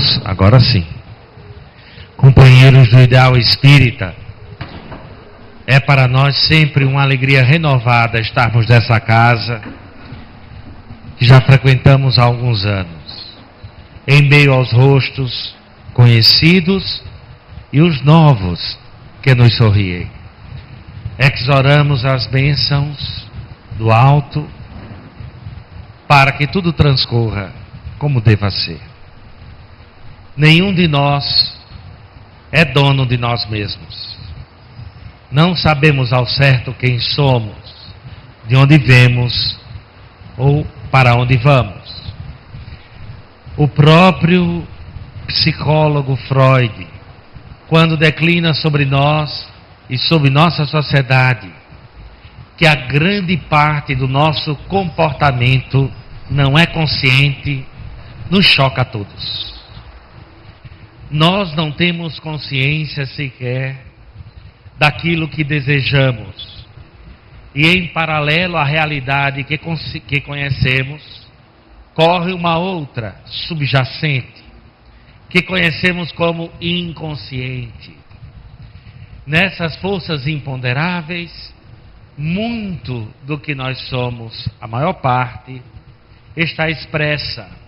Irmãos, agora sim, companheiros do ideal espírita, é para nós sempre uma alegria renovada estarmos nessa casa que já frequentamos há alguns anos, em meio aos rostos conhecidos e os novos que nos sorriem. Exoramos as bênçãos do alto para que tudo transcorra como deva ser. Nenhum de nós é dono de nós mesmos. Não sabemos ao certo quem somos, de onde vemos ou para onde vamos. O próprio psicólogo Freud, quando declina sobre nós e sobre nossa sociedade, que a grande parte do nosso comportamento não é consciente, nos choca a todos. Nós não temos consciência sequer daquilo que desejamos. E em paralelo à realidade que conhecemos, corre uma outra subjacente, que conhecemos como inconsciente. Nessas forças imponderáveis, muito do que nós somos, a maior parte, está expressa,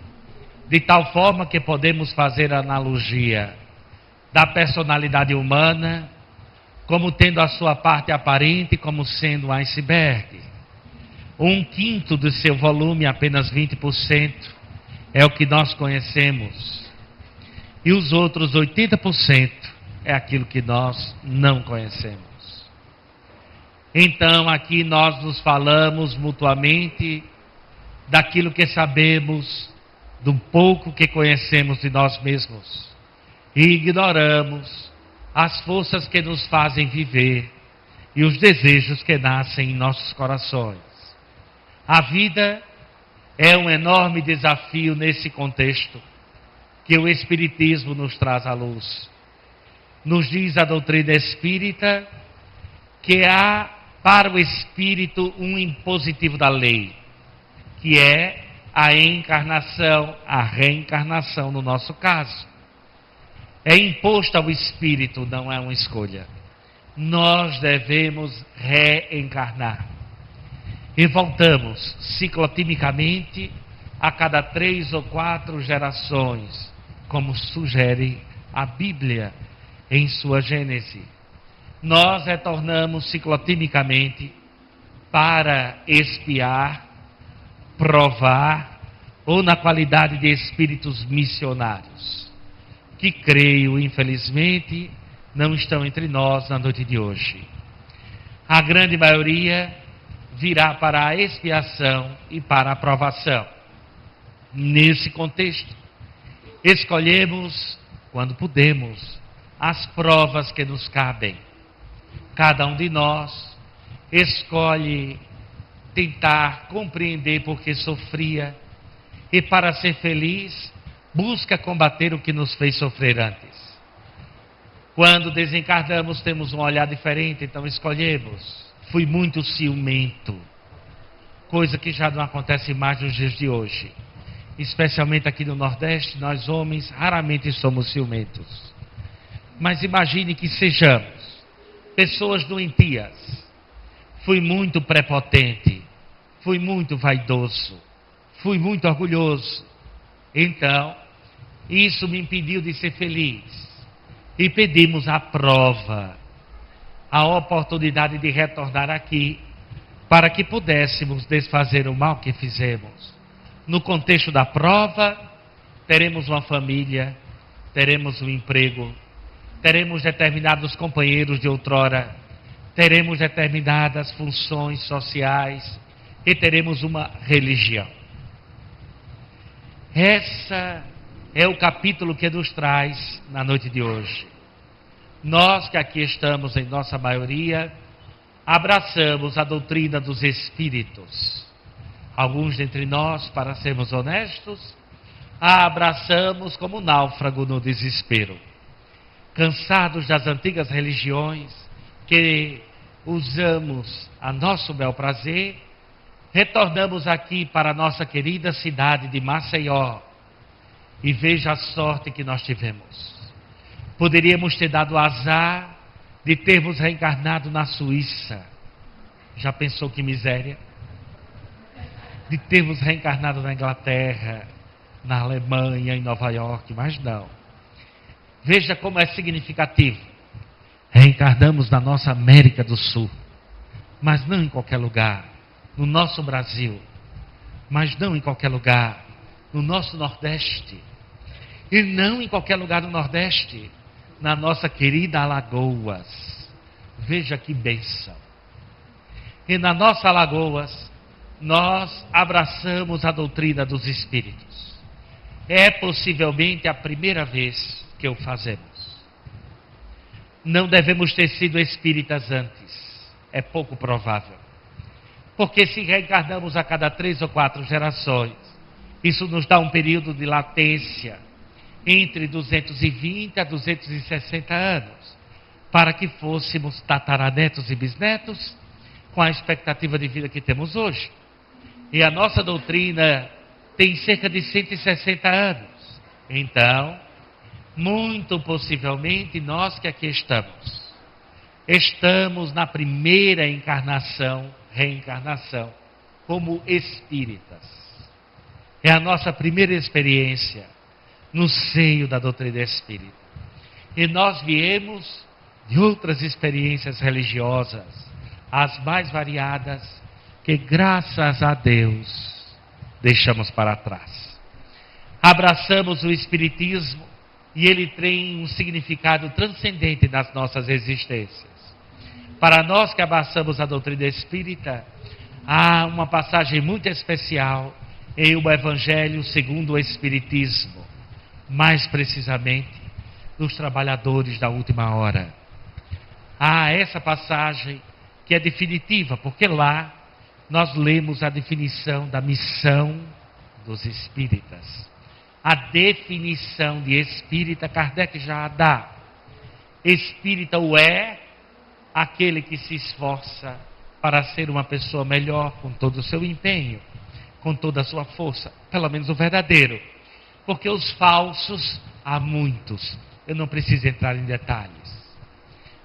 de tal forma que podemos fazer a analogia da personalidade humana como tendo a sua parte aparente como sendo um iceberg. 1/5 do seu volume, apenas 20%, é o que nós conhecemos. E os outros 80% é aquilo que nós não conhecemos. Então aqui nós nos falamos mutuamente daquilo que sabemos, do pouco que conhecemos de nós mesmos, e ignoramos as forças que nos fazem viver e os desejos que nascem em nossos corações. A vida é um enorme desafio nesse contexto que o Espiritismo nos traz à luz. Nos diz a doutrina espírita que há para o espírito um impositivo da lei, que é a encarnação, a reencarnação no nosso caso. É imposto ao espírito, não é uma escolha. Nós devemos reencarnar. E voltamos ciclotimicamente a cada 3 ou 4 gerações, como sugere a Bíblia em sua Gênese. Nós retornamos ciclotimicamente para expiar, provar, ou na qualidade de espíritos missionários, que creio, infelizmente, não estão entre nós na noite de hoje. A grande maioria virá para a expiação e para a provação. Nesse contexto, escolhemos, quando podemos, as provas que nos cabem. Cada um de nós escolhe tentar compreender por que sofria e, para ser feliz, busca combater o que nos fez sofrer antes. Quando desencarnamos, temos um olhar diferente, então escolhemos. Fui muito ciumento, coisa que já não acontece mais nos dias de hoje. Especialmente aqui no Nordeste, nós homens raramente somos ciumentos. Mas imagine que sejamos pessoas doentias. Fui muito prepotente, fui muito vaidoso, fui muito orgulhoso. Então, isso me impediu de ser feliz. E pedimos a prova, a oportunidade de retornar aqui, para que pudéssemos desfazer o mal que fizemos. No contexto da prova, teremos uma família, teremos um emprego, teremos determinados companheiros de outrora, teremos determinadas funções sociais e teremos uma religião. Essa é o capítulo que nos traz na noite de hoje. Nós que aqui estamos, em nossa maioria, abraçamos a doutrina dos espíritos. Alguns dentre nós, para sermos honestos, a abraçamos como náufrago no desespero. Cansados das antigas religiões, que usamos a nosso bel prazer, retornamos aqui para a nossa querida cidade de Maceió, E veja a sorte que nós tivemos. Poderíamos ter dado azar de termos reencarnado na Suíça. Já pensou que miséria? De termos reencarnado na Inglaterra, na Alemanha, em Nova York, mas não. Veja como é significativo. Reencarnamos na nossa América do Sul, mas não em qualquer lugar. No nosso Brasil, mas não em qualquer lugar. No nosso Nordeste. E não em qualquer lugar do Nordeste. Na nossa querida Alagoas. Veja que bênção. E na nossa Alagoas, nós abraçamos a doutrina dos Espíritos. É possivelmente a primeira vez que o fazemos. Não devemos ter sido espíritas antes. É pouco provável. Porque se reencarnamos a cada 3 ou 4 gerações, isso nos dá um período de latência entre 220 a 260 anos, para que fôssemos tataranetos e bisnetos com a expectativa de vida que temos hoje. E a nossa doutrina tem cerca de 160 anos. Então, muito possivelmente, nós que aqui estamos na primeira reencarnação, como espíritas. É a nossa primeira experiência no seio da doutrina espírita. E nós viemos de outras experiências religiosas, as mais variadas, que graças a Deus deixamos para trás. Abraçamos o Espiritismo e ele tem um significado transcendente nas nossas existências. Para nós que abraçamos a doutrina espírita, há uma passagem muito especial em o Evangelho segundo o Espiritismo, mais precisamente dos trabalhadores da última hora. Há essa passagem que é definitiva, porque lá nós lemos a definição da missão dos espíritas. A definição de espírita, Kardec já a dá. Espírita o é aquele que se esforça para ser uma pessoa melhor com todo o seu empenho, com toda a sua força, pelo menos o verdadeiro. Porque os falsos há muitos, eu não preciso entrar em detalhes.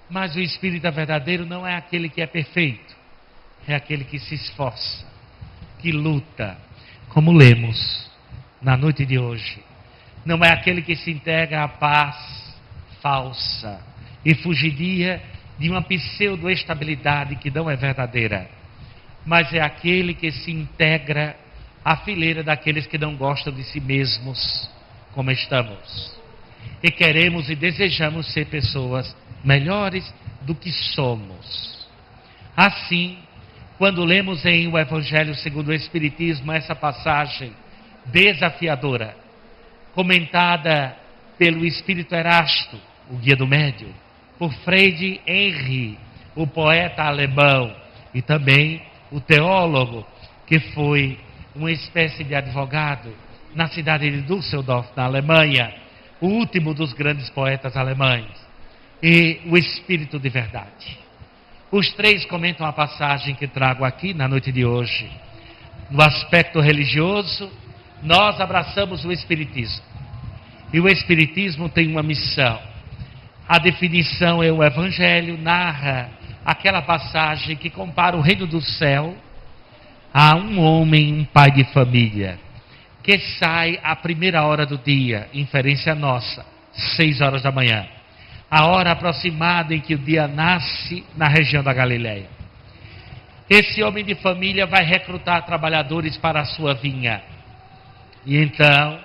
Mas o espírita verdadeiro não é aquele que é perfeito, é aquele que se esforça, que luta, como lemos na noite de hoje. Não é aquele que se integra à paz falsa e fugiria de uma pseudo-estabilidade que não é verdadeira, mas é aquele que se integra à fileira daqueles que não gostam de si mesmos como estamos. E queremos e desejamos ser pessoas melhores do que somos. Assim, quando lemos em o Evangelho segundo o Espiritismo essa passagem desafiadora, comentada pelo Espírito Erasto, o guia do médium, por Friedrich Henry, o poeta alemão, e também o teólogo, que foi uma espécie de advogado na cidade de Düsseldorf, na Alemanha, o último dos grandes poetas alemães, e o Espírito de Verdade. Os três comentam a passagem que trago aqui na noite de hoje. No aspecto religioso, nós abraçamos o Espiritismo. E o Espiritismo tem uma missão. A definição é o Evangelho, narra aquela passagem que compara o reino do céu a um homem, um pai de família, que sai à primeira hora do dia, inferência nossa, 6 horas da manhã. A hora aproximada em que o dia nasce na região da Galileia. Esse homem de família vai recrutar trabalhadores para a sua vinha. E então,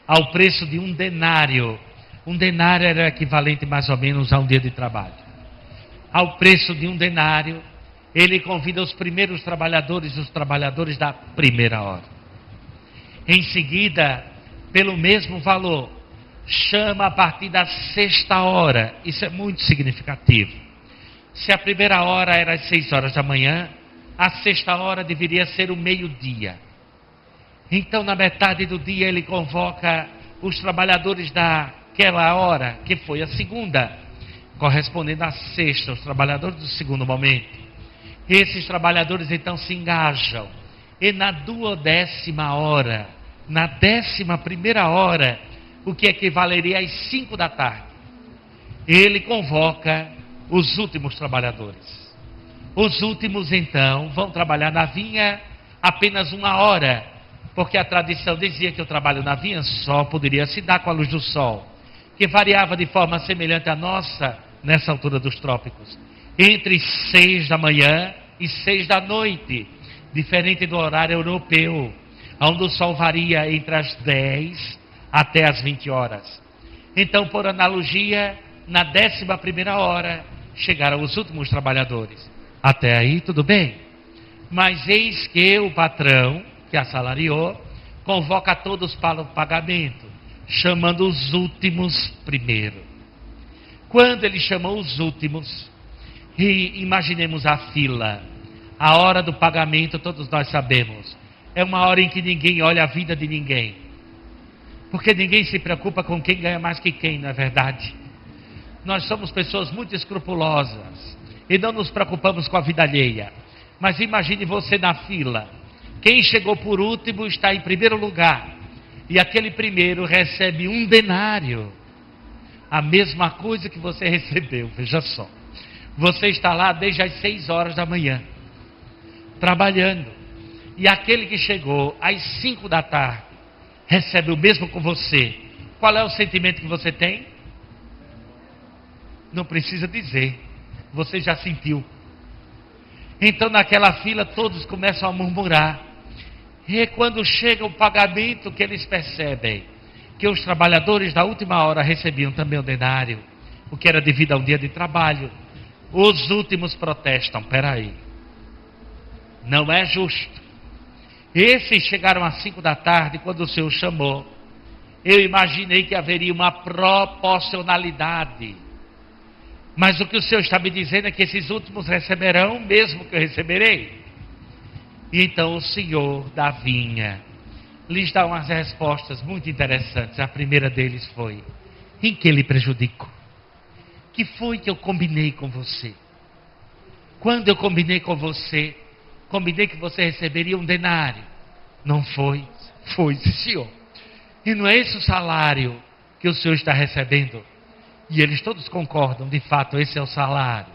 ao preço de um denário era equivalente mais ou menos a um dia de trabalho. Ao preço de um denário, ele convida os primeiros trabalhadores, os trabalhadores da primeira hora. Em seguida, pelo mesmo valor, chama a partir da 6ª hora. Isso é muito significativo. Se a primeira hora era às 6 horas da manhã, a 6ª hora deveria ser o meio-dia. Então, na metade do dia, ele convoca os trabalhadores daquela hora, que foi a segunda, correspondendo à 6ª, os trabalhadores do segundo momento. Esses trabalhadores, então, se engajam. E na 12ª hora, na 11ª hora, o que equivaleria às 5 da tarde. Ele convoca os últimos trabalhadores. Os últimos, então, vão trabalhar na vinha apenas 1 hora, porque a tradição dizia que o trabalho na vinha só poderia se dar com a luz do sol, que variava de forma semelhante à nossa nessa altura dos trópicos, entre 6 da manhã e 6 da noite, diferente do horário europeu, onde o sol varia entre as 10 até as 20 horas. Então, por analogia, na 11ª hora, chegaram os últimos trabalhadores. Até aí, tudo bem. Mas eis que o patrão, que assalariou, convoca todos para o pagamento, chamando os últimos primeiro. Quando ele chamou os últimos, e imaginemos a fila, a hora do pagamento, todos nós sabemos, é uma hora em que ninguém olha a vida de ninguém. Porque ninguém se preocupa com quem ganha mais que quem, não é verdade? Nós somos pessoas muito escrupulosas e não nos preocupamos com a vida alheia. Mas imagine você na fila. Quem chegou por último está em primeiro lugar. E aquele primeiro recebe 1 denário. A mesma coisa que você recebeu, veja só. Você está lá desde as 6 horas da manhã, trabalhando. E aquele que chegou às 5 da tarde, recebe o mesmo com você. Qual é o sentimento que você tem? Não precisa dizer. Você já sentiu. Então naquela fila todos começam a murmurar. E quando chega o pagamento que eles percebem que os trabalhadores da última hora recebiam também o denário, o que era devido a um dia de trabalho, os últimos protestam. Peraí, não é justo. Esses chegaram às 5 da tarde quando o Senhor chamou. Eu imaginei que haveria uma proporcionalidade. Mas o que o Senhor está me dizendo é que esses últimos receberão o mesmo que eu receberei. E então o Senhor da vinha lhes dá umas respostas muito interessantes. A primeira deles foi: em que lhe prejudico? Que foi que eu combinei com você? Quando eu combinei com você, combinei que você receberia 1 denário. Não foi? Foi, senhor. E não é esse o salário que o senhor está recebendo? E eles todos concordam, de fato, esse é o salário.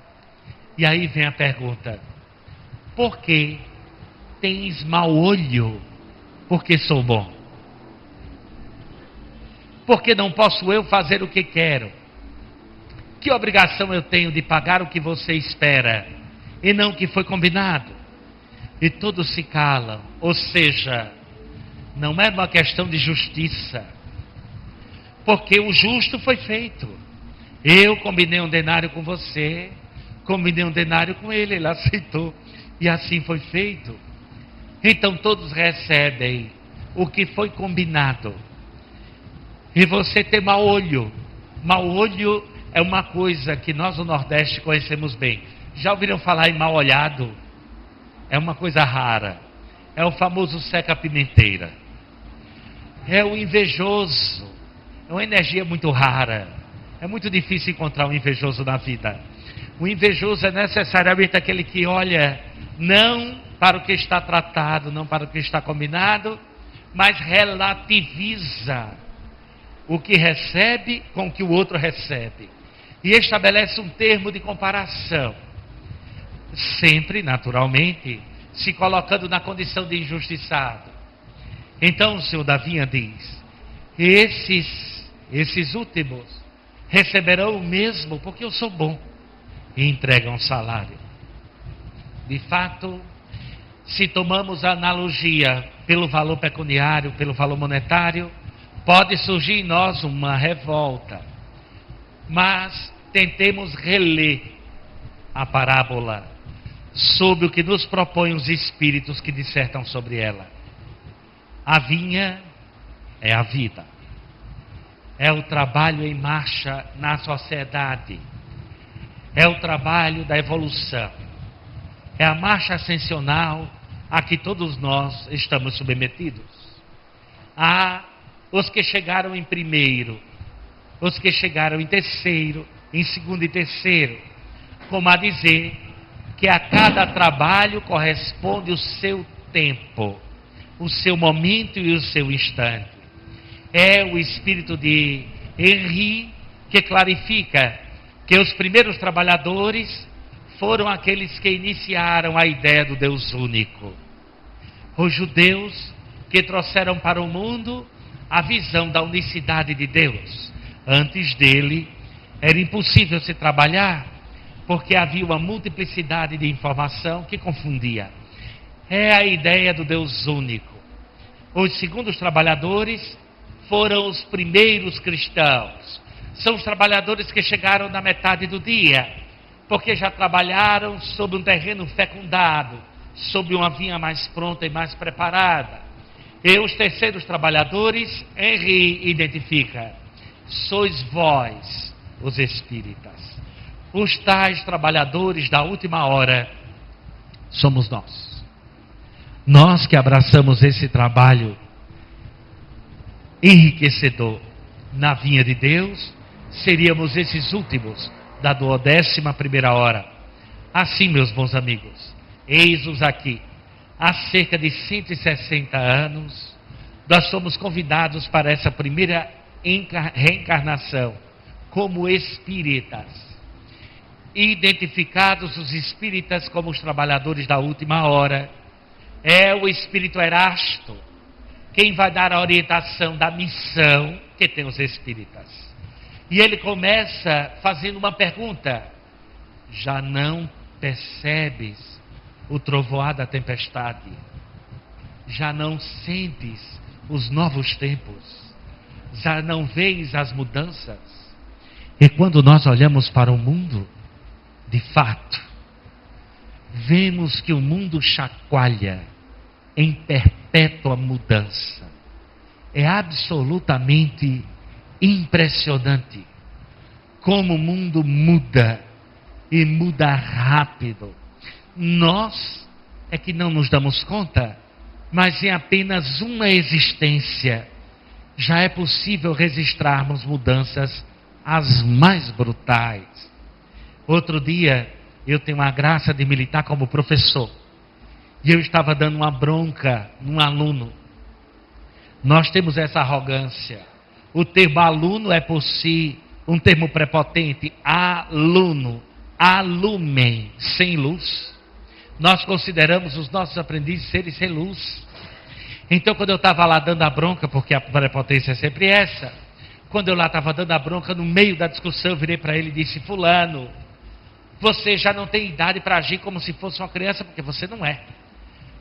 E aí vem a pergunta: por que tens mau olho? Porque sou bom. Porque não posso eu fazer o que quero? Que obrigação eu tenho de pagar o que você espera e não o que foi combinado? E todos se calam. Ou seja, não é uma questão de justiça, porque o justo foi feito. Eu combinei 1 denário com você, combinei 1 denário com ele, ele aceitou, e assim foi feito. Então todos recebem o que foi combinado. E você tem mau olho. Mau olho é uma coisa que nós no Nordeste conhecemos bem. Já ouviram falar em mal olhado? É uma coisa rara. É o famoso seca-pimenteira. É o invejoso. É uma energia muito rara. É muito difícil encontrar um invejoso na vida. O invejoso é necessariamente aquele que olha não para o que está tratado, não para o que está combinado, mas relativiza o que recebe com o que o outro recebe. E estabelece um termo de comparação. Sempre, naturalmente, se colocando na condição de injustiçado. Então o Senhor da vinha diz: esses últimos receberão o mesmo, porque eu sou bom, e entregam salário. De fato, se tomamos a analogia pelo valor pecuniário, pelo valor monetário, pode surgir em nós uma revolta. Mas tentemos reler a parábola sob o que nos propõem os espíritos que dissertam sobre ela. A vinha é a vida. É o trabalho em marcha na sociedade. É o trabalho da evolução. É a marcha ascensional a que todos nós estamos submetidos. Há os que chegaram em primeiro, os que chegaram em terceiro, em segundo e terceiro, como a dizer que a cada trabalho corresponde o seu tempo, o seu momento e o seu instante. É o espírito de Henri que clarifica que os primeiros trabalhadores foram aqueles que iniciaram a ideia do Deus único. Os judeus que trouxeram para o mundo a visão da unicidade de Deus. Antes dele, era impossível se trabalhar, porque havia uma multiplicidade de informação que confundia. É a ideia do Deus único. Os segundos trabalhadores foram os primeiros cristãos. São os trabalhadores que chegaram na metade do dia, porque já trabalharam sobre um terreno fecundado, sobre uma vinha mais pronta e mais preparada. E os terceiros trabalhadores, Henri identifica: sois vós, os espíritas. Os tais trabalhadores da última hora somos nós. Nós que abraçamos esse trabalho enriquecedor na vinha de Deus, seríamos esses últimos da 11ª hora. Assim, meus bons amigos, eis-nos aqui. Há cerca de 160 anos, nós somos convidados para essa primeira reencarnação como espíritas. Identificados os espíritas como os trabalhadores da última hora, é o espírito Erasto quem vai dar a orientação da missão que tem os espíritas. E ele começa fazendo uma pergunta: já não percebes o trovoar da tempestade? Já não sentes os novos tempos? Já não vês as mudanças? E quando nós olhamos para o mundo, de fato, vemos que o mundo chacoalha em perpétua mudança. É absolutamente impressionante como o mundo muda, e muda rápido. Nós é que não nos damos conta, mas em apenas uma existência já é possível registrarmos mudanças as mais brutais. Outro dia, eu tenho a graça de militar como professor, e eu estava dando uma bronca num aluno. Nós temos essa arrogância. O termo aluno é por si um termo prepotente. Aluno, alumen, sem luz. Nós consideramos os nossos aprendizes seres sem luz. Então, quando eu estava lá dando a bronca, porque a prepotência é sempre essa, quando eu lá estava dando a bronca, no meio da discussão, eu virei para ele e disse: fulano, você já não tem idade para agir como se fosse uma criança, porque você não é.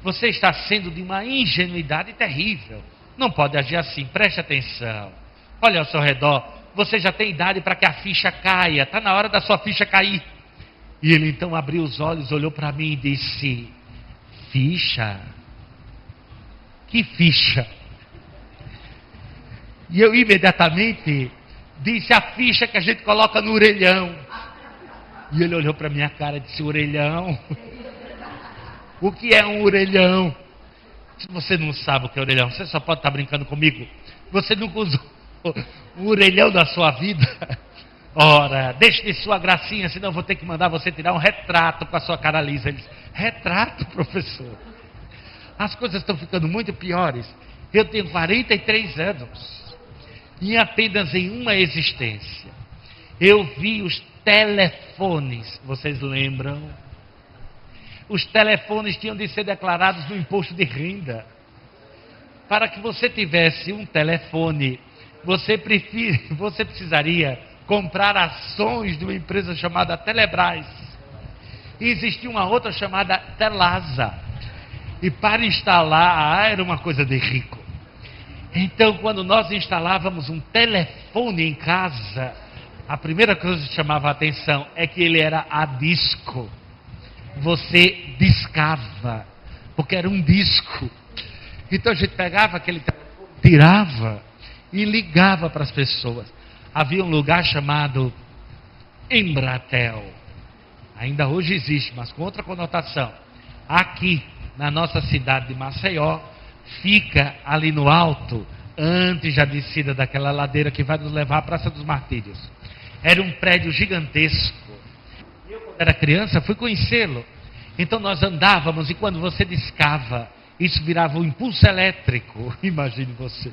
Você está sendo de uma ingenuidade terrível. Não pode agir assim, preste atenção. Olha ao seu redor, você já tem idade para que a ficha caia, está na hora da sua ficha cair. E ele então abriu os olhos, olhou para mim e disse: ficha? Que ficha? E eu imediatamente disse: a ficha que a gente coloca no orelhão. E ele olhou para minha cara e disse: orelhão? O que é um orelhão? Se você não sabe o que é orelhão, você só pode estar brincando comigo. Você nunca usou um orelhão da sua vida? Ora, deixe de sua gracinha, senão eu vou ter que mandar você tirar um retrato com a sua cara lisa. Ele disse: retrato, professor? As coisas estão ficando muito piores. Eu tenho 43 anos. E apenas em uma existência, eu vi os telefones. Vocês lembram? Os telefones tinham de ser declarados no imposto de renda. Para que você tivesse um telefone, você precisaria comprar ações de uma empresa chamada Telebrás. E existia uma outra chamada Telasa. E para instalar, era uma coisa de rico. Então, quando nós instalávamos um telefone em casa, a primeira coisa que chamava a atenção é que ele era a disco. Você discava, porque era um disco. Então a gente pegava aquele telefone, tirava e ligava para as pessoas. Havia um lugar chamado Embratel. Ainda hoje existe, mas com outra conotação. Aqui, na nossa cidade de Maceió, fica ali no alto, antes da descida daquela ladeira que vai nos levar à Praça dos Martírios. Era um prédio gigantesco. Eu, quando era criança, fui conhecê-lo. Então nós andávamos e quando você discava, isso virava um impulso elétrico. Imagine você.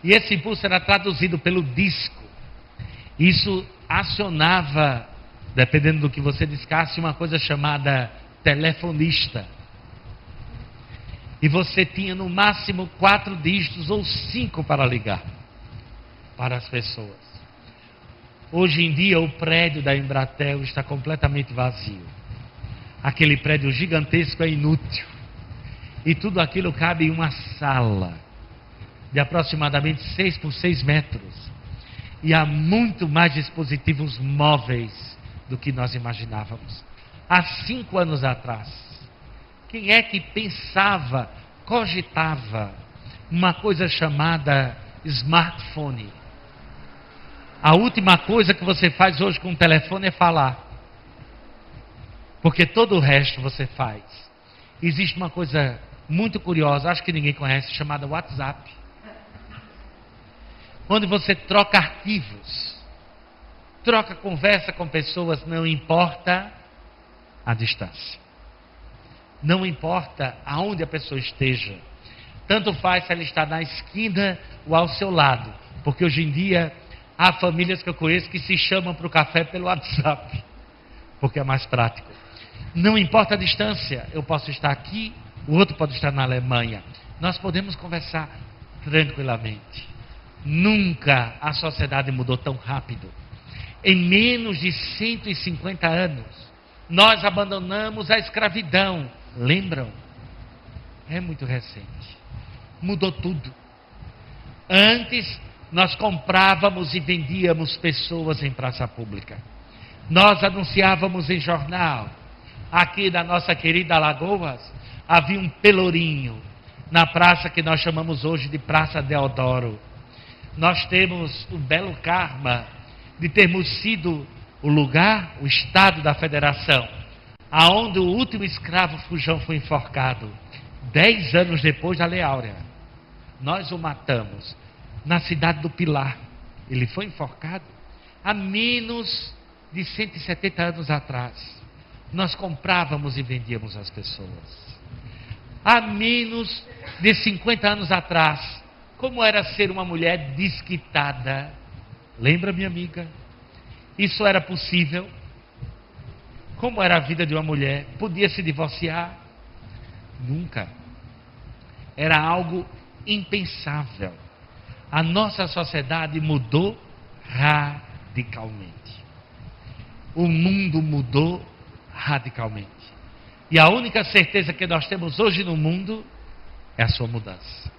E esse impulso era traduzido pelo disco. Isso acionava, dependendo do que você discasse, uma coisa chamada telefonista. E você tinha no máximo 4 dígitos ou 5 para ligar para as pessoas. Hoje em dia o prédio da Embratel está completamente vazio. Aquele prédio gigantesco é inútil. E tudo aquilo cabe em uma sala de aproximadamente 6 por 6 metros. E há muito mais dispositivos móveis do que nós imaginávamos. Há 5 anos atrás, quem é que pensava, cogitava uma coisa chamada smartphone? A última coisa que você faz hoje com o telefone é falar. Porque todo o resto você faz. Existe uma coisa muito curiosa, acho que ninguém conhece, chamada WhatsApp. Onde você troca arquivos, troca conversa com pessoas, não importa a distância. Não importa aonde a pessoa esteja. Tanto faz se ela está na esquina ou ao seu lado. Porque hoje em dia há famílias que eu conheço que se chamam para o café pelo WhatsApp. Porque é mais prático. Não importa a distância. Eu posso estar aqui, o outro pode estar na Alemanha. Nós podemos conversar tranquilamente. Nunca a sociedade mudou tão rápido. Em menos de 150 anos, nós abandonamos a escravidão. Lembram? É muito recente. Mudou tudo. Antes, nós comprávamos e vendíamos pessoas em praça pública. Nós anunciávamos em jornal. Aqui na nossa querida Alagoas, havia um pelourinho na praça que nós chamamos hoje de Praça Deodoro. Nós temos o belo karma de termos sido o lugar, o estado da federação, aonde o último escravo fujão foi enforcado, 10 anos depois da Lei Áurea. Nós o matamos na cidade do Pilar. Ele foi enforcado há menos de 170 anos atrás. Nós comprávamos e vendíamos as pessoas. Há menos de 50 anos atrás, como era ser uma mulher desquitada? Lembra, minha amiga? Isso era possível? Como era a vida de uma mulher? Podia se divorciar? Nunca. Era algo impensável. A nossa sociedade mudou radicalmente. O mundo mudou radicalmente. E a única certeza que nós temos hoje no mundo é a sua mudança.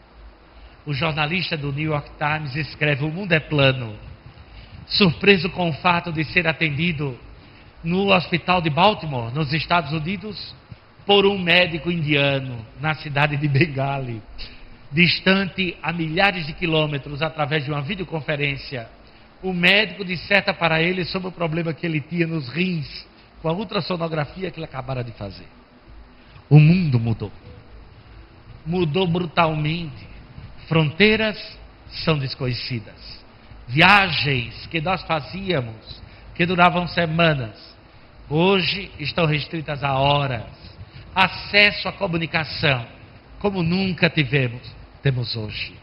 O jornalista do New York Times escreve: o mundo é plano. Surpreso com o fato de ser atendido no hospital de Baltimore, nos Estados Unidos, por um médico indiano, na cidade de Bengali, distante a milhares de quilômetros, através de uma videoconferência, o médico disserta para ele sobre o problema que ele tinha nos rins, com a ultrassonografia que ele acabara de fazer. O mundo mudou. Mudou brutalmente. Fronteiras são desconhecidas. Viagens que nós fazíamos, que duravam semanas, hoje estão restritas a horas. Acesso à comunicação, como nunca temos hoje.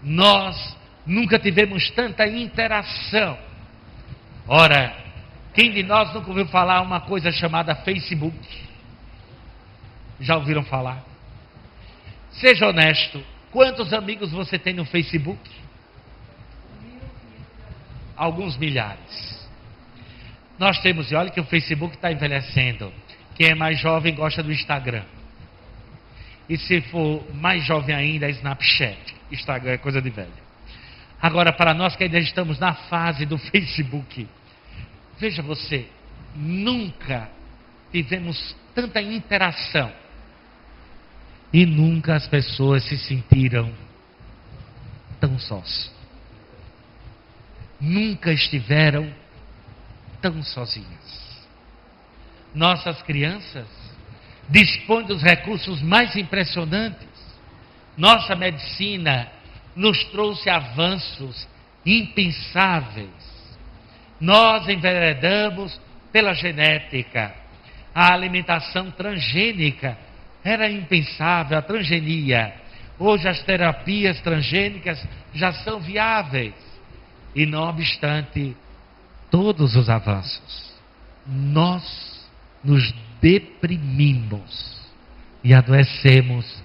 Nós nunca tivemos tanta interação. Ora, quem de nós nunca ouviu falar uma coisa chamada Facebook? Já ouviram falar? Seja honesto, quantos amigos você tem no Facebook? Alguns milhares. Nós temos, e olha que o Facebook está envelhecendo. Quem é mais jovem gosta do Instagram. E se for mais jovem ainda, é Snapchat. Instagram é coisa de velho. Agora, para nós que ainda estamos na fase do Facebook, veja você, nunca tivemos tanta interação. E nunca as pessoas se sentiram tão sós. Nunca estiveram tão sozinhas. Nossas crianças dispõem dos recursos mais impressionantes. Nossa medicina nos trouxe avanços impensáveis. Nós enveredamos pela genética. A alimentação transgênica era impensável, a transgenia. Hoje as terapias transgênicas já são viáveis. E não obstante todos os avanços, nós nos deprimimos e adoecemos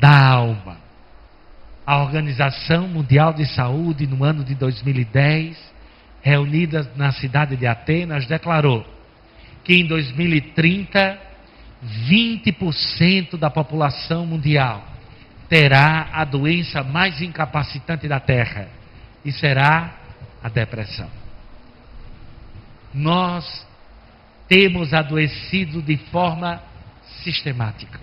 da alma. A Organização Mundial de Saúde, no ano de 2010, reunida na cidade de Atenas, declarou que em 2030, 20% da população mundial terá a doença mais incapacitante da Terra, e será a depressão. Nós temos adoecido de forma sistemática.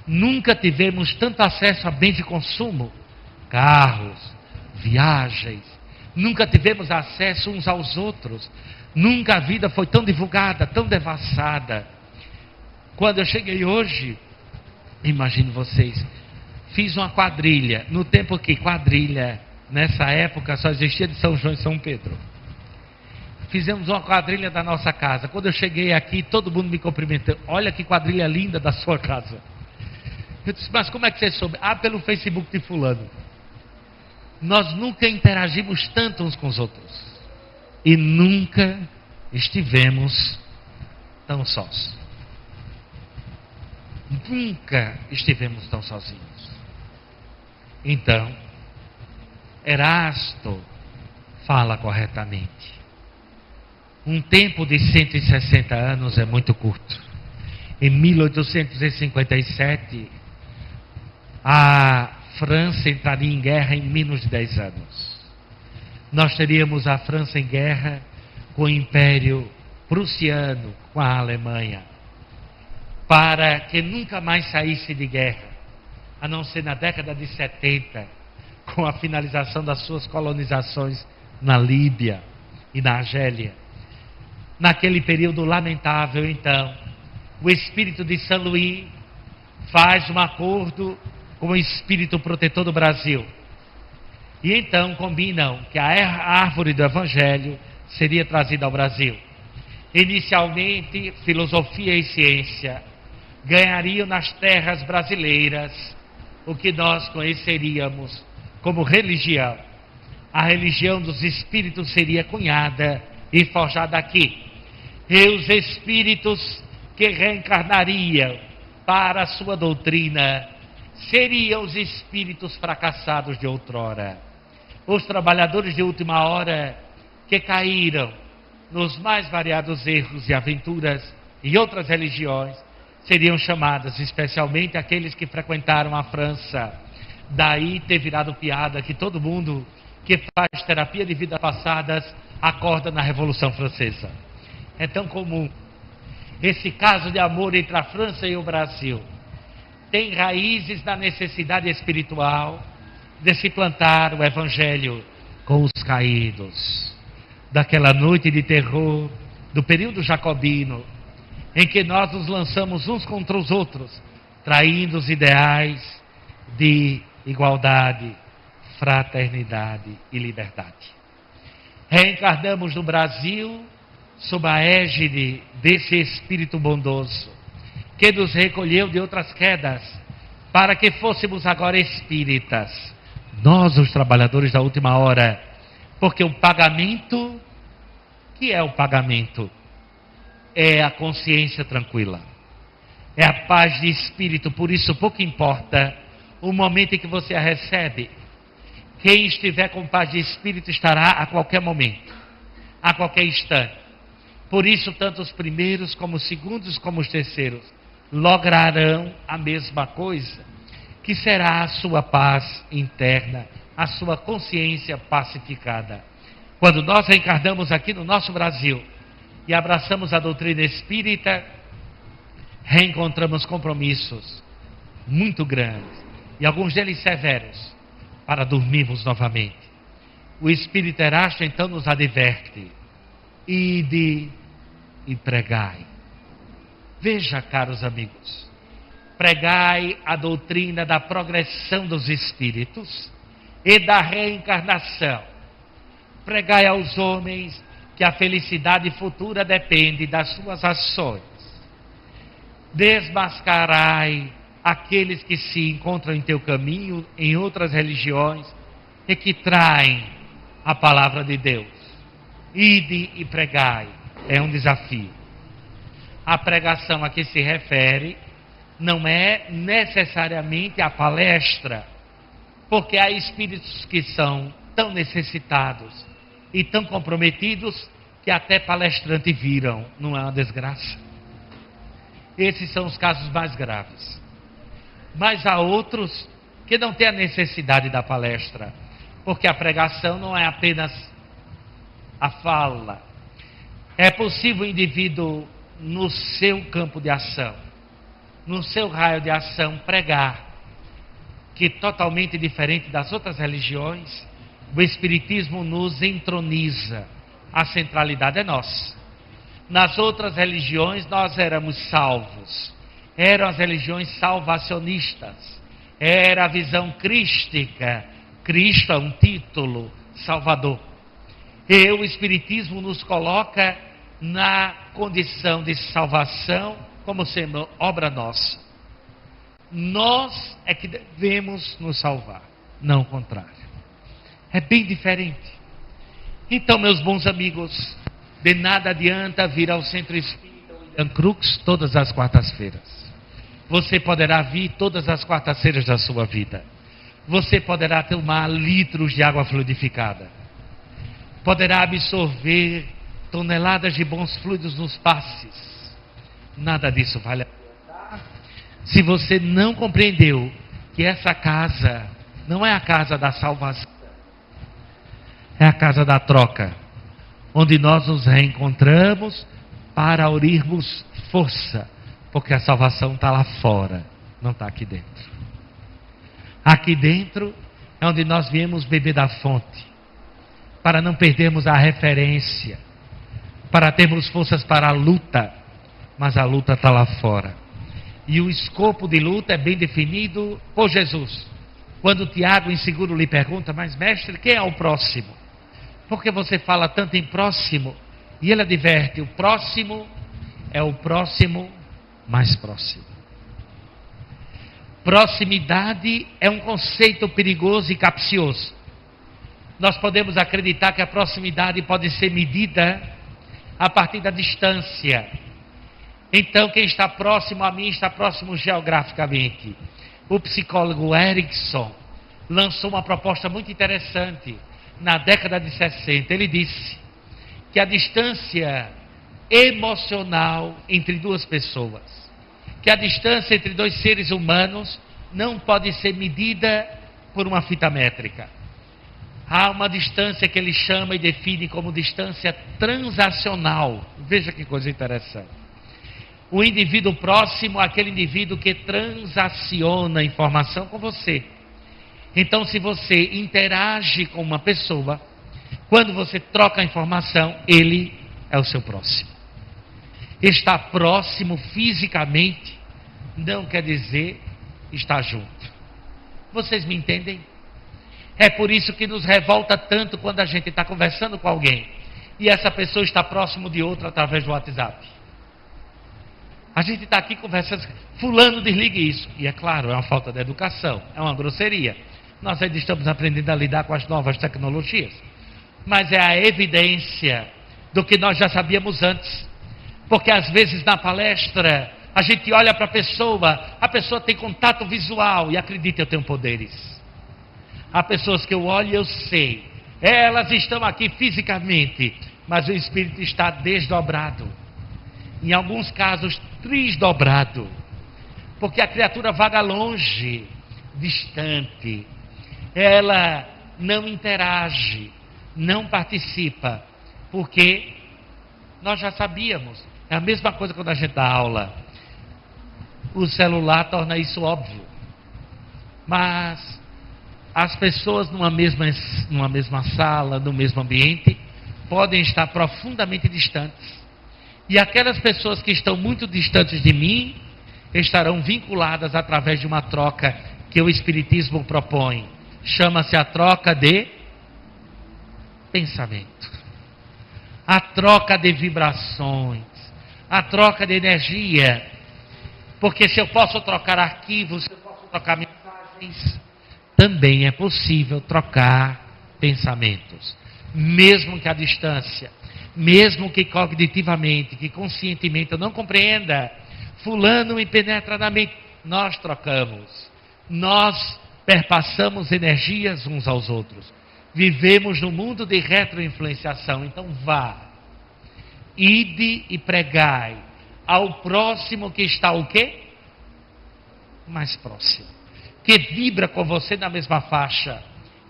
Nunca tivemos tanto acesso a bens de consumo, carros, viagens. Nunca tivemos acesso uns aos outros. Nunca a vida foi tão divulgada, tão devassada. Quando eu cheguei hoje, imagine vocês, fiz uma quadrilha. No tempo que quadrilha, nessa época, só existia de São João e São Pedro. Fizemos uma quadrilha da nossa casa. Quando eu cheguei aqui, todo mundo me cumprimentou. Olha que quadrilha linda da sua casa. Eu disse, mas como é que você soube? Ah, pelo Facebook de fulano. Nós nunca interagimos tanto uns com os outros. E nunca estivemos tão sós. Nunca estivemos tão sozinhos. Então, Erasto fala corretamente. Um tempo de 160 anos é muito curto. Em 1857, a França entraria em guerra em menos de 10 anos. Nós teríamos a França em guerra com o Império Prussiano, com a Alemanha, para que nunca mais saísse de guerra, a não ser na década de 70, com a finalização das suas colonizações na Líbia e na Argélia. Naquele período lamentável, então, o espírito de São Luís faz um acordo com o espírito protetor do Brasil. E então combinam que a árvore do Evangelho seria trazida ao Brasil. Inicialmente, filosofia e ciência ganhariam nas terras brasileiras o que nós conheceríamos como religião. A religião dos espíritos seria cunhada e forjada aqui. E os espíritos que reencarnariam para a sua doutrina seriam os espíritos fracassados de outrora. Os trabalhadores de última hora que caíram nos mais variados erros e aventuras e outras religiões seriam chamados, especialmente aqueles que frequentaram a França. Daí ter virado piada que todo mundo que faz terapia de vidas passadas acorda na Revolução Francesa. É tão comum. Esse caso de amor entre a França e o Brasil tem raízes na necessidade espiritual de se plantar o Evangelho com os caídos. Daquela noite de terror, do período jacobino, em que nós nos lançamos uns contra os outros, traindo os ideais de igualdade, fraternidade e liberdade. Reencarnamos no Brasil sob a égide desse Espírito bondoso, que nos recolheu de outras quedas, para que fôssemos agora espíritas, nós os trabalhadores da última hora, porque o pagamento, que é o pagamento? É a consciência tranquila, é a paz de espírito. Por isso pouco importa o momento em que você a recebe. Quem estiver com paz de espírito estará a qualquer momento, a qualquer instante. Por isso, tanto os primeiros, como os segundos, como os terceiros, lograrão a mesma coisa, que será a sua paz interna, a sua consciência pacificada. Quando nós reencarnamos aqui no nosso Brasil e abraçamos a doutrina espírita, reencontramos compromissos muito grandes, e alguns deles severos, para dormirmos novamente. O Espírito Erasto então nos adverte: ide e pregai. Veja, caros amigos, pregai a doutrina da progressão dos espíritos e da reencarnação. Pregai aos homens que a felicidade futura depende das suas ações. Desmascarai aqueles que se encontram em teu caminho, em outras religiões, e que traem a palavra de Deus. Ide e pregai. É um desafio. A pregação a que se refere não é necessariamente a palestra, porque há espíritos que são tão necessitados e tão comprometidos que até palestrante viram. Não é uma desgraça? Esses são os casos mais graves. Mas há outros que não têm a necessidade da palestra, porque a pregação não é apenas a fala. É possível o indivíduo, no seu campo de ação, no seu raio de ação, pregar, que totalmente diferente das outras religiões, o Espiritismo nos entroniza. A centralidade é nossa. Nas outras religiões nós éramos salvos. Eram as religiões salvacionistas. Era a visão crística. Cristo é um título, Salvador. E o Espiritismo nos coloca na condição de salvação como sendo obra nossa. Nós é que devemos nos salvar, não o contrário. É bem diferente. Então, meus bons amigos, de nada adianta vir ao Centro Espírita William Crookes todas as quartas-feiras. Você poderá vir todas as quartas-feiras da sua vida. Você poderá tomar litros de água fluidificada. Poderá absorver toneladas de bons fluidos nos passes. Nada disso vale a pena se você não compreendeu que essa casa não é a casa da salvação, é a casa da troca, onde nós nos reencontramos para unirmos força, porque a salvação está lá fora, não está aqui dentro. Aqui dentro é onde nós viemos beber da fonte, para não perdermos a referência, para termos forças para a luta, mas a luta está lá fora. E o escopo de luta é bem definido por Jesus. Quando Tiago, inseguro, lhe pergunta: mas mestre, quem é o próximo? Porque você fala tanto em próximo? E ele adverte: o próximo é o próximo mais próximo. Proximidade é um conceito perigoso e capcioso. Nós podemos acreditar que a proximidade pode ser medida a partir da distância. Então, quem está próximo a mim está próximo geograficamente. O psicólogo Erickson lançou uma proposta muito interessante na década de 60. Ele disse que a distância emocional entre duas pessoas, que a distância entre dois seres humanos não pode ser medida por uma fita métrica. Há uma distância que ele chama e define como distância transacional. Veja que coisa interessante. O indivíduo próximo é aquele indivíduo que transaciona informação com você. Então, se você interage com uma pessoa, quando você troca a informação, ele é o seu próximo. Estar próximo fisicamente não quer dizer estar junto. Vocês me entendem? É por isso que nos revolta tanto quando a gente está conversando com alguém e essa pessoa está próximo de outra através do WhatsApp. A gente está aqui conversando, fulano, desligue isso. E é claro, é uma falta de educação, é uma grosseria. Nós ainda estamos aprendendo a lidar com as novas tecnologias. Mas é a evidência do que nós já sabíamos antes. Porque às vezes na palestra, a gente olha para a pessoa tem contato visual, e acredita, eu tenho poderes. Há pessoas que eu olho e eu sei, elas estão aqui fisicamente, mas o espírito está desdobrado. Em alguns casos, trisdobrado. Porque a criatura vaga longe, distante. Ela não interage, não participa. Porque nós já sabíamos. É a mesma coisa quando a gente dá aula. O celular torna isso óbvio. Mas as pessoas numa mesma sala, no mesmo ambiente, podem estar profundamente distantes. E aquelas pessoas que estão muito distantes de mim, estarão vinculadas através de uma troca que o Espiritismo propõe. Chama-se a troca de pensamento. A troca de vibrações. A troca de energia. Porque se eu posso trocar arquivos, se eu posso trocar mensagens, também é possível trocar pensamentos. Mesmo que à distância, mesmo que cognitivamente, que conscientemente eu não compreenda, fulano me penetra na mente, nós trocamos. Nós perpassamos energias uns aos outros. Vivemos no mundo de retroinfluenciação. Então vá. Ide e pregai ao próximo que está o quê? Mais próximo. Que vibra com você na mesma faixa.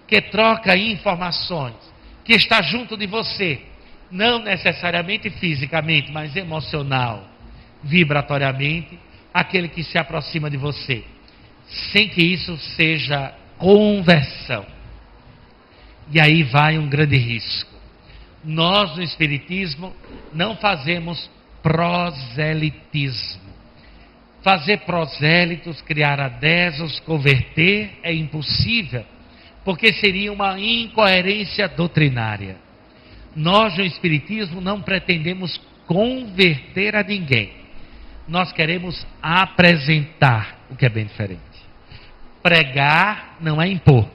Que troca informações. Que está junto de você. Não necessariamente fisicamente, mas emocional. Vibratoriamente. Aquele que se aproxima de você. Sem que isso seja conversão. E aí vai um grande risco. Nós no Espiritismo não fazemos proselitismo. Fazer prosélitos, criar adésios, converter é impossível, porque seria uma incoerência doutrinária. Nós no Espiritismo não pretendemos converter a ninguém. Nós queremos apresentar, o que é bem diferente. Pregar não é impor.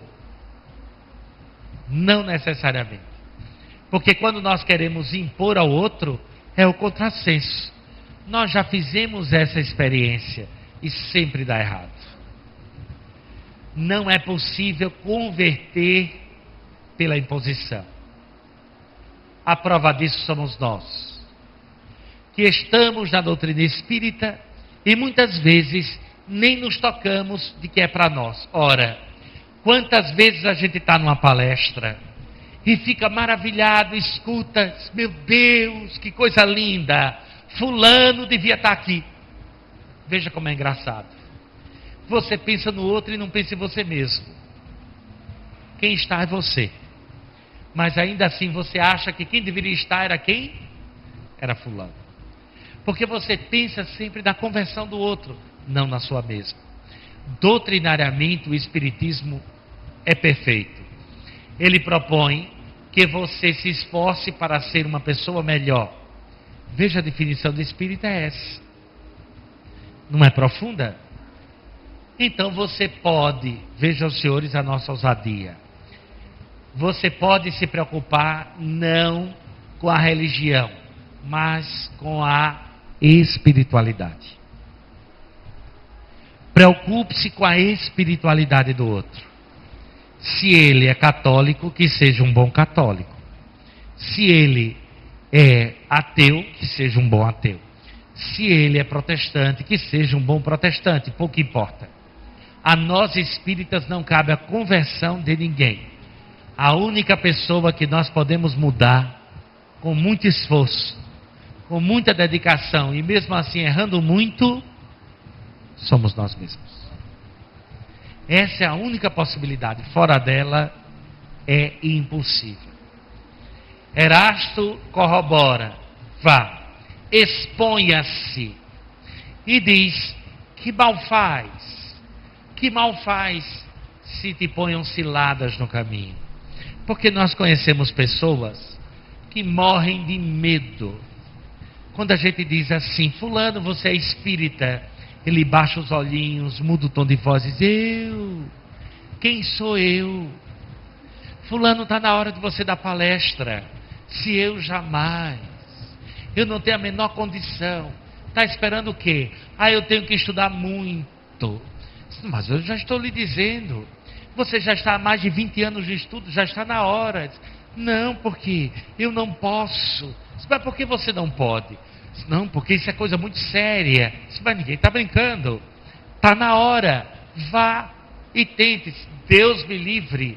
Não necessariamente. Porque quando nós queremos impor ao outro, é o contrassenso. Nós já fizemos essa experiência e sempre dá errado. Não é possível converter pela imposição. A prova disso somos nós, que estamos na doutrina espírita e muitas vezes nem nos tocamos de que é para nós. Ora, quantas vezes a gente está numa palestra e fica maravilhado, escuta, meu Deus, que coisa linda, fulano devia estar aqui. Veja como é engraçado. Você pensa no outro e não pensa em você mesmo. Quem está é você. Mas ainda assim você acha que quem deveria estar era quem? Era fulano. Porque você pensa sempre na conversão do outro, não na sua mesma. Doutrinariamente o Espiritismo é perfeito. Ele propõe que você se esforce para ser uma pessoa melhor. Veja, a definição de espírita é essa. Não é profunda? Então você pode, vejam os senhores a nossa ousadia. Você pode se preocupar não com a religião, mas com a espiritualidade. Preocupe-se com a espiritualidade do outro. Se ele é católico, que seja um bom católico. Se ele é ateu, que seja um bom ateu. Se ele é protestante, que seja um bom protestante, pouco importa. A nós espíritas não cabe a conversão de ninguém. A única pessoa que nós podemos mudar com muito esforço, com muita dedicação e mesmo assim errando muito, somos nós mesmos. Essa é a única possibilidade. Fora dela é impossível. Erasto corrobora, vá, exponha-se e diz: que mal faz se te ponham ciladas no caminho. Porque nós conhecemos pessoas que morrem de medo. Quando a gente diz assim: fulano, você é espírita, ele baixa os olhinhos, muda o tom de voz e diz: eu? Quem sou eu? Fulano, está na hora de você dar palestra. Se eu jamais. Eu não tenho a menor condição. Está esperando o quê? Eu tenho que estudar muito. Mas eu já estou lhe dizendo. Você já está há mais de 20 anos de estudo, já está na hora. Não, porque eu não posso. Mas por que você não pode? Não, porque isso é coisa muito séria. Mas ninguém está brincando. Está na hora. Vá e tente. Deus me livre.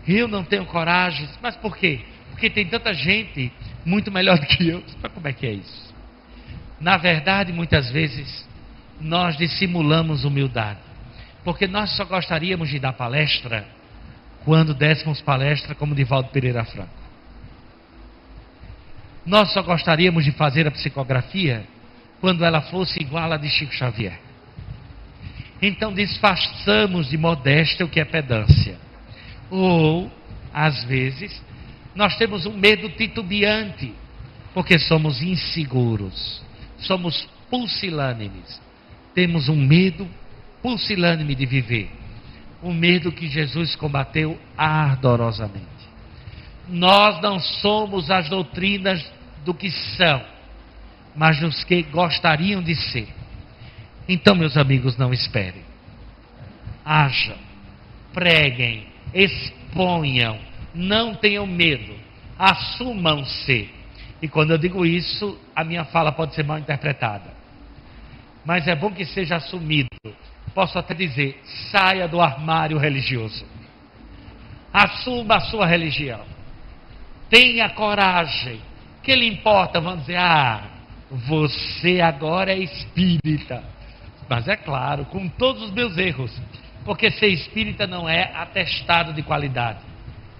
Eu não tenho coragem. Mas por quê? Porque tem tanta gente muito melhor do que eu. Mas como é que é isso? Na verdade, muitas vezes, nós dissimulamos humildade. Porque nós só gostaríamos de dar palestra quando dessemos palestra como Divaldo Pereira Franco. Nós só gostaríamos de fazer a psicografia quando ela fosse igual a de Chico Xavier. Então disfarçamos de modéstia o que é pedância. Ou, às vezes, nós temos um medo titubeante, porque somos inseguros, somos pusilânimes. temos um medo pusilânime de viver. Um medo que Jesus combateu ardorosamente. Nós não somos as doutrinas do que são, mas dos que gostariam de ser. Então, meus amigos, não esperem. Hajam, preguem, exponham, não tenham medo, assumam-se. E quando eu digo isso, a minha fala pode ser mal interpretada. Mas é bom que seja assumido. Posso até dizer, saia do armário religioso. Assuma a sua religião. Tenha coragem. O que lhe importa? Vão dizer, você agora é espírita. Mas é claro, com todos os meus erros. Porque ser espírita não é atestado de qualidade.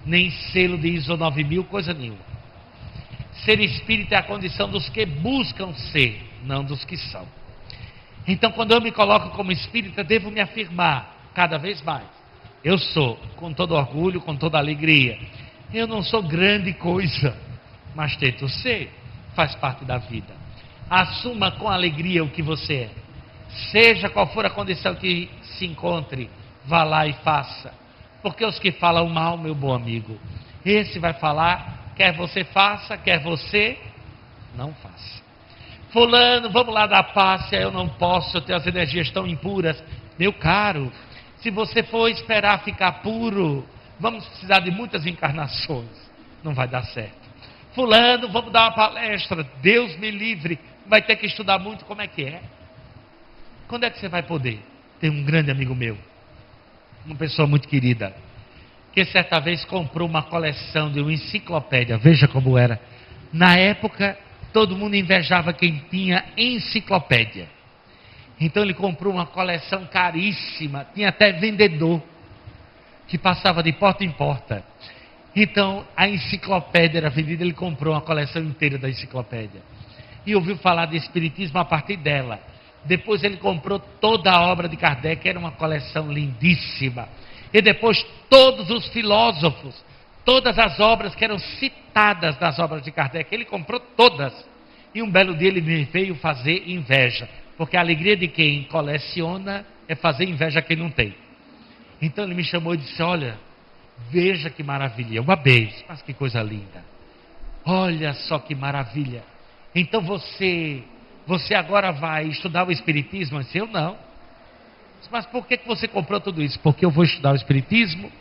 Nem selo de ISO 9000, coisa nenhuma. Ser espírita é a condição dos que buscam ser, não dos que são. Então, quando eu me coloco como espírita, devo me afirmar cada vez mais. Eu sou, com todo orgulho, com toda alegria. Eu não sou grande coisa, mas tento ser, faz parte da vida. Assuma com alegria o que você é. Seja qual for a condição que se encontre, vá lá e faça. Porque os que falam mal, meu bom amigo, esse vai falar, quer você faça, quer você não faça. Fulano, vamos lá dar passe, eu não posso, eu tenho as energias tão impuras. Meu caro, se você for esperar ficar puro, vamos precisar de muitas encarnações. Não vai dar certo. Fulano, vamos dar uma palestra, Deus me livre, vai ter que estudar muito, como é que é? Quando é que você vai poder? Tem um grande amigo meu, uma pessoa muito querida, que certa vez comprou uma coleção de uma enciclopédia, veja como era. Na época, todo mundo invejava quem tinha enciclopédia. Então ele comprou uma coleção caríssima, tinha até vendedor, que passava de porta em porta. Então a enciclopédia era vendida, ele comprou uma coleção inteira da enciclopédia. E ouviu falar de espiritismo a partir dela. Depois ele comprou toda a obra de Kardec, era uma coleção lindíssima. E depois todos os filósofos, todas as obras que eram citadas das obras de Kardec, ele comprou todas. E um belo dia ele me veio fazer inveja. Porque a alegria de quem coleciona é fazer inveja a quem não tem. Então ele me chamou e disse, olha, veja que maravilha. Eu babei, mas que coisa linda. Olha só que maravilha. Então você agora vai estudar o Espiritismo? Eu disse, eu não. Mas por que você comprou tudo isso? Porque eu vou estudar o Espiritismo,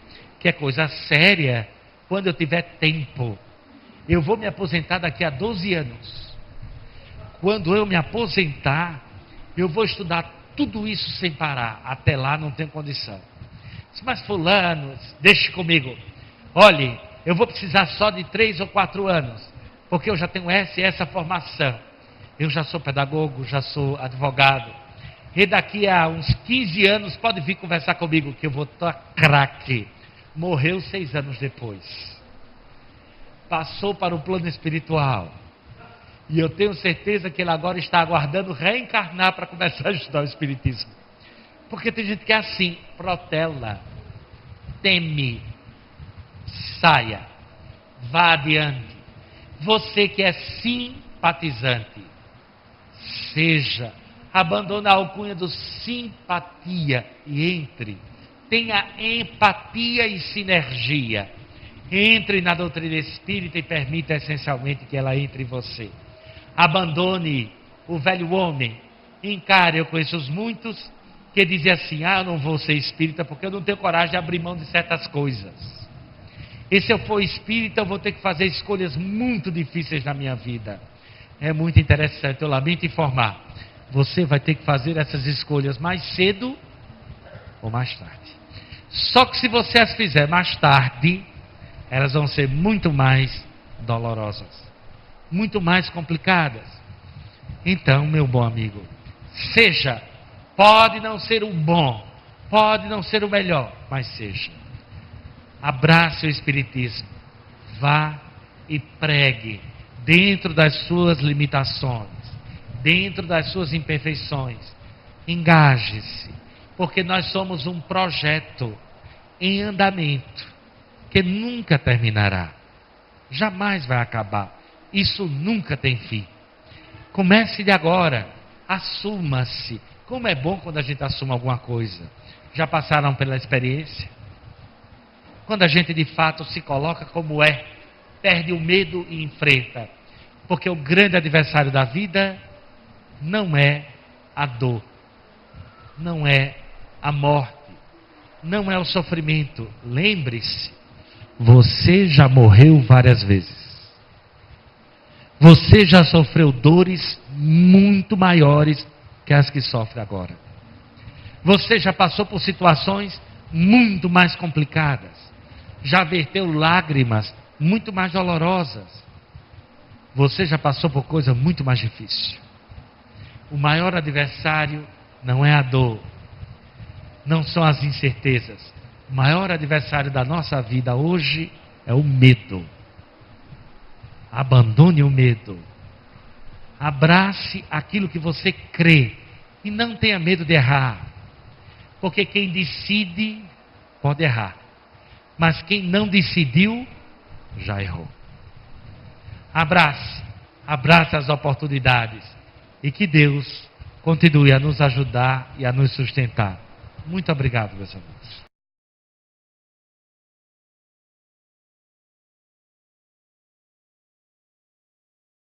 que é coisa séria, quando eu tiver tempo. Eu vou me aposentar daqui a 12 anos. Quando eu me aposentar, eu vou estudar tudo isso sem parar. Até lá não tenho condição. Mas fulano, deixe comigo. Olhe, eu vou precisar só de 3 ou 4 anos, porque eu já tenho essa formação. Eu já sou pedagogo, já sou advogado. E daqui a uns 15 anos pode vir conversar comigo, que eu vou estar craque. Morreu 6 anos depois. Passou para o plano espiritual. E eu tenho certeza que ele agora está aguardando reencarnar para começar a estudar o Espiritismo. Porque tem gente que é assim, protela, teme, saia, vá adiante. Você que é simpatizante, seja, abandone a alcunha do simpatia e entre. Tenha empatia e sinergia. Entre na doutrina espírita e permita essencialmente que ela entre em você. Abandone o velho homem. Encare, eu conheço os muitos que dizem assim, eu não vou ser espírita porque eu não tenho coragem de abrir mão de certas coisas. E se eu for espírita, eu vou ter que fazer escolhas muito difíceis na minha vida. É muito interessante, eu lamento informar. Você vai ter que fazer essas escolhas mais cedo ou mais tarde. Só que se você as fizer mais tarde, elas vão ser muito mais dolorosas, muito mais complicadas. Então, meu bom amigo, seja, pode não ser o bom, pode não ser o melhor, mas seja. Abrace o Espiritismo, vá e pregue dentro das suas limitações, dentro das suas imperfeições. Engaje-se, porque nós somos um projeto em andamento, que nunca terminará, jamais vai acabar. Isso nunca tem fim. Comece de agora, assuma-se, Como é bom quando a gente assume alguma coisa. Já passaram pela experiência? Quando a gente de fato se coloca como é, perde o medo e enfrenta. Porque o grande adversário da vida não é a dor, não é a morte, não é o sofrimento. Lembre-se, você já morreu várias vezes. Você já sofreu dores muito maiores que as que sofre agora. Você já passou por situações muito mais complicadas. Já verteu lágrimas muito mais dolorosas. Você já passou por coisa muito mais difícil. O maior adversário não é a dor, não são as incertezas. O maior adversário da nossa vida hoje é o medo. Abandone o medo. Abrace aquilo que você crê. E não tenha medo de errar. Porque quem decide pode errar. Mas quem não decidiu, já errou. Abrace. Abrace as oportunidades. E que Deus continue a nos ajudar e a nos sustentar. Muito obrigado, meus amigos.